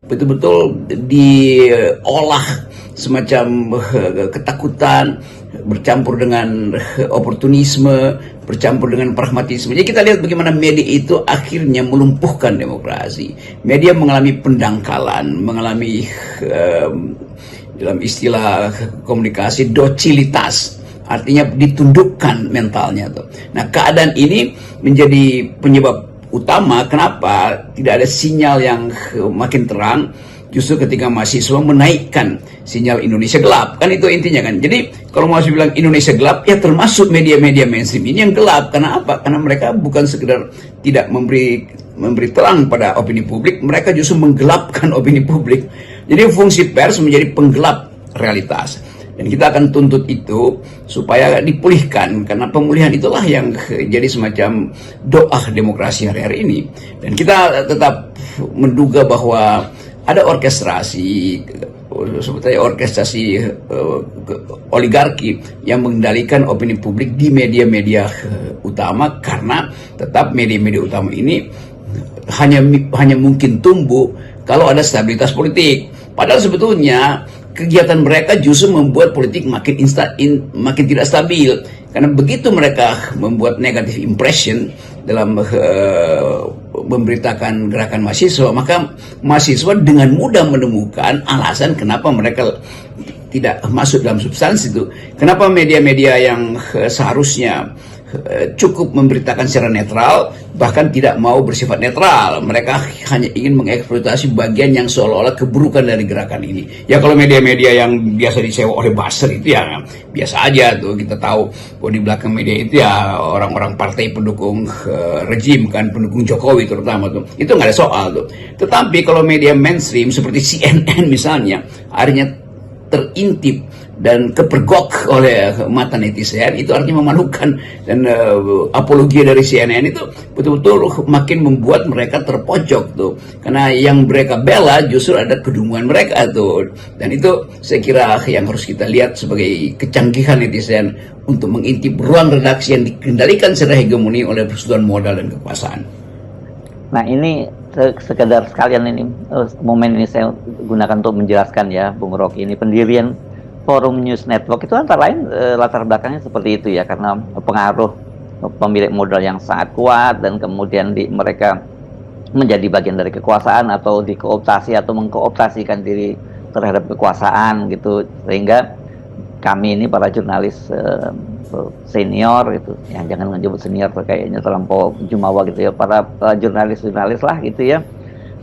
betul-betul diolah semacam ketakutan, bercampur dengan oportunisme, bercampur dengan pragmatisme. Jadi kita lihat bagaimana media itu akhirnya melumpuhkan demokrasi. Media mengalami pendangkalan, mengalami dalam istilah komunikasi docilitas, artinya ditundukkan mentalnya tuh. Nah, keadaan ini menjadi penyebab utama kenapa tidak ada sinyal yang makin terang. Justru ketika mahasiswa menaikkan sinyal Indonesia gelap, kan itu intinya kan. Jadi kalau mahasiswa bilang Indonesia gelap, ya termasuk media-media mainstream ini yang gelap. Karena apa? Karena mereka bukan sekedar tidak memberi terang pada opini publik, mereka justru menggelapkan opini publik. Jadi fungsi pers menjadi penggelap realitas. Dan kita akan tuntut itu supaya dipulihkan, karena pemulihan itulah yang jadi semacam doa demokrasi hari-hari ini. Dan kita tetap menduga bahwa ada orkestrasi, sebetulnya orkestrasi oligarki yang mengendalikan opini publik di media-media utama, karena tetap media-media utama ini hanya mungkin tumbuh kalau ada stabilitas politik. Padahal sebetulnya kegiatan mereka justru membuat politik makin tidak stabil, karena begitu mereka membuat negative impression dalam memberitakan gerakan mahasiswa, maka mahasiswa dengan mudah menemukan alasan kenapa mereka tidak masuk dalam substansi itu. Kenapa media-media yang seharusnya cukup memberitakan secara netral, bahkan tidak mau bersifat netral. Mereka hanya ingin mengeksploitasi bagian yang seolah-olah keburukan dari gerakan ini. Ya kalau media-media yang biasa disewa oleh buzzer itu ya biasa aja tuh. Kita tahu bahwa di belakang media itu ya orang-orang partai pendukung rejim kan, pendukung Jokowi terutama tuh. Itu nggak ada soal tuh. Tetapi kalau media mainstream seperti CNN misalnya, akhirnya terintip dan kepergok oleh mata netizen, itu artinya memalukan. Dan apologi dari CNN itu betul-betul makin membuat mereka terpojok tuh, karena yang mereka bela justru ada kedunguan mereka tuh. Dan itu saya kira yang harus kita lihat sebagai kecanggihan netizen untuk mengintip ruang redaksi yang dikendalikan secara hegemoni oleh persatuan modal dan kekuasaan. Nah, ini sekedar sekalian ini momen ini saya gunakan untuk menjelaskan ya, Bung Rocky, ini pendirian Forum News Network itu antara lain latar belakangnya seperti itu ya, karena pengaruh pemilik modal yang sangat kuat, dan kemudian mereka menjadi bagian dari kekuasaan atau dikooptasi atau mengkooptasikan diri terhadap kekuasaan gitu, sehingga kami ini para jurnalis senior itu, yang jangan menyebut senior kayaknya terlampau jumawa gitu ya, para jurnalis-jurnalis lah gitu ya,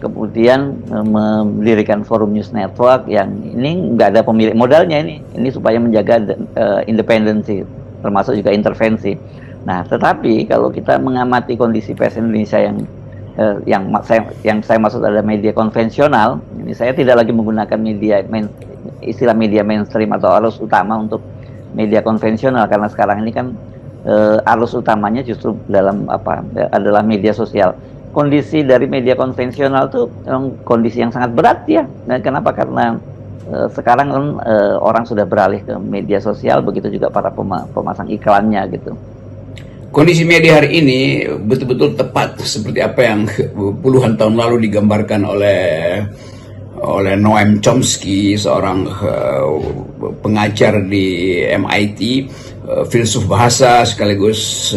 kemudian mendirikan Forum News Network yang ini nggak ada pemilik modalnya, ini supaya menjaga independensi, termasuk juga intervensi. Nah, tetapi kalau kita mengamati kondisi pers Indonesia yang saya maksud adalah media konvensional, ini saya tidak lagi menggunakan istilah media mainstream atau arus utama untuk media konvensional, karena sekarang ini kan arus utamanya justru adalah media sosial. Kondisi dari media konvensional tuh kondisi yang sangat berat ya. Nah, kenapa? Karena sekarang kan orang sudah beralih ke media sosial, begitu juga para pemasang iklannya gitu. Kondisi media hari ini betul-betul tepat seperti apa yang puluhan tahun lalu digambarkan oleh Noam Chomsky, seorang pengajar di MIT, filsuf bahasa sekaligus